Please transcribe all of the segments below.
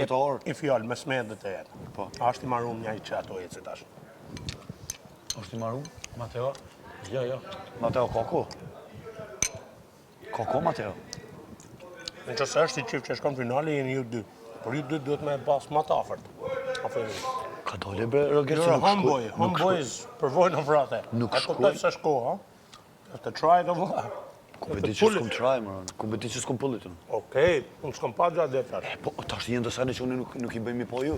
i fjallë me smedët e jetë. Po. Ashtë i marum një i që ato jetë tash. Është i marum? Mateo? Jo. Mateo Koko? Koko Mateo? Në qëse është i qifë që shkon finale, jeni ju dy. Por ju dy duhet me pas ma të afert. Ka dole bre, Roger, që nuk shkoj. Homeboys, përvojnë në vrate. Nuk shkoj. E kuptoj se shko, ha? Të try të vëlla. Kompetici s'kom try, mëron. Kompetici s'kom pullit. Okej, unë s'kom pa gjatë dhe tash. Po, tash jenë dësane që unë nuk i bëjmë i po ju.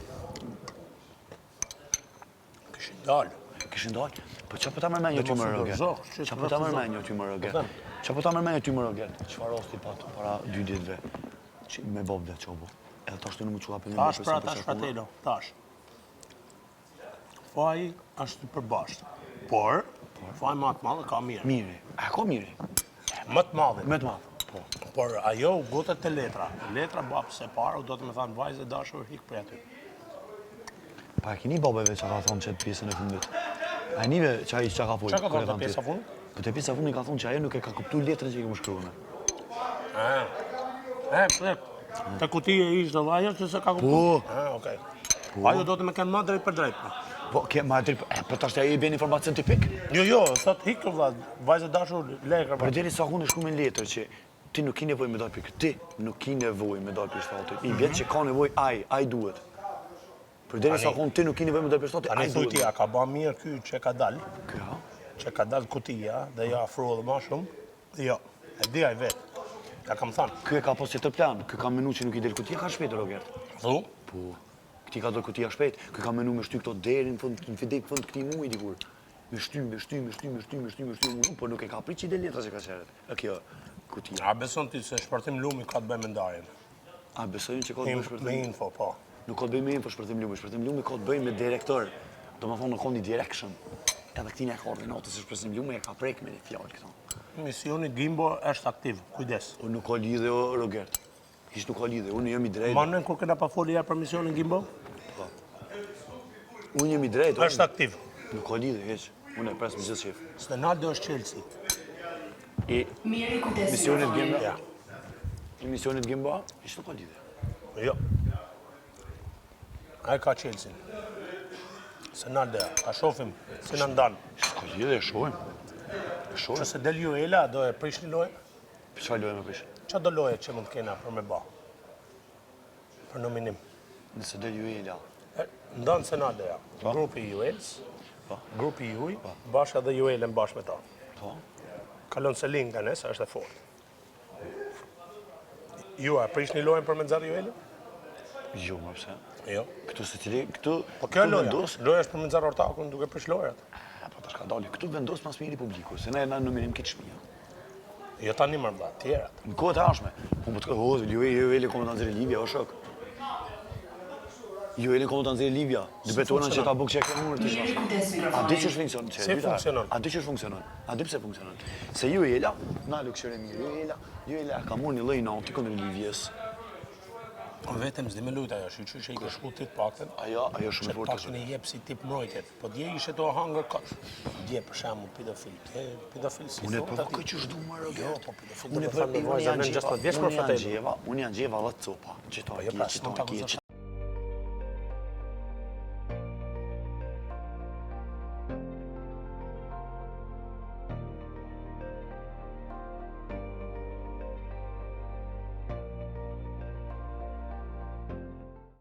Kishin dalë. Kishin dalë? Po që po ta mërmenj një ty më Roger? Që po ta mërmenj një ty më Roger? Që po ta mërmenj një ty më Roger? Qëfar osti patë para 2 ditëve? Me bobde që obo. Edhe tash të në më qua për një tash pra fratello, tash. Faji është i përbashkët. Por, faji më të madhe ka mirë. Miri. A ka miri? Më të madhe. Më të madhe. Po. Por ajo gotet të letra. Letra babë se para, do të me thanë vajzë e dashur hikë për aty. Pa e kini babeve që ka thonë qëtë pjesën e fundit. A e nive që a i që ka fojë? Që ka thonë të pjesë a fundit? Për të pjesë a fundit ka thonë që ajo nuk e ka kuptu letrën që i këmë shkruune. Të kutije ishtë dhe vajo që se ka kuptu? Po. Okej. Ajo do të me kenë ma drejt për drejt. Po, ma drejt, për tash të ajo i bën informacion tipik? Jo, thot hikë vla, vajzë dashur lekër. Për deri sa unë shku me letër që ti nuk ki nevoj me dalë për këti, nuk ki nevoj me dalë për shtatit. I vjetë që ka nevoj aj duhet. Për deri sa unë ti nuk ki nevoj me dalë për shtatit, aj duhet. Ani thuti, a ka ba mirë ky që ka dalë? Kjo? Që ka dalë kutia dhe ja afro dhe ma shumë? Jo, e di aj vetë. Ja kam thanë. Ky e ka pos qëtër plan, ky ka menu që nuk i del kutia ka shpejt, Robert. Thu? Po, këti ka do kutia shpejt, ky ka menu me shty këto deri në fund këti muj dikur. Me shty, po nuk e ka prit që i del letra që ka qeret. E kjo, kutia. A beson ti se shpërtim lumi ka të bëjmë me ndarjen? A besojnë që ka të bëjmë shpërtim? Me info, po. Nuk ka të bëjmë me info shpërtim lumi ka të bëjmë me direktor. Do më thonë në kondi direction. Edhe këti një koordinatës e shpërtim lumi e ka prek me një fjallë këto. Misioni Gimbo është aktiv, kujdes. Unë nuk ka lidhe o Roger. Hish nuk ka lidhe, unë jam i drejt. Manen kur këna pa foli ja për misionin Gimbo? Po. Unë jam i drejt. Është aktiv. Nuk ka lidhe, hish. Unë e pres me gjithë shef. Stenaldo është Chelsea. I misionit Gimbo? Ja. I misionit Gimbo? Hish nuk ka lidhe. Jo. Ai ka Chelsea. Stenaldo, a shofim, si në ndanë. Hish ka lidhe, e shojmë. Që se del Juela, do e prish një loje? Për qëfar loje me prish? Qa do loje që mund të kena për me ba? Për nominim. Nëse del Juela. Ndanë Senaldo, ja. Grupi Juels, grupi Juj, bashkë edhe Juelen bashkë me ta. Kalon Selin nga nesë, është e fort. Ju, a prish një lojen për me nëzarë Juelen? Jo, më pëse. Jo. Këtu se tiri, këtu... Po kjo loja, loja është për me nëzarë ortakun duke prish lojat. Po të shka dali, këtu vendos pas miri publiku, se ne në nominim këtë shpia. Jo ta një mërmba, tjerat. Në kohët e ashme, po më të kohë, Jueli komendanzire Libja, o shok. Jueli komendanzire Libja, dëbetuana që ta buk që e ke mërë të shash. A di që është funksionon? Si funksionon? A di që është funksionon? A di pëse funksionon? Se Juela, na lukëshere mirë, Juela ka mërë një lëj në antikon e Libjes. Vetëm zdi me lujt ajo, që i ke shku tit pakten. Ajo shumë e fortë. Që pakten e jep si tip mbrojtjet. Po dje ishe to hangër këtë. Dje për shemë pedofil. Pedofil si unë po këtë që shdu më rëgjet. Jo, po pedofil. Unë janë gjeva dhe copa. Gjitha,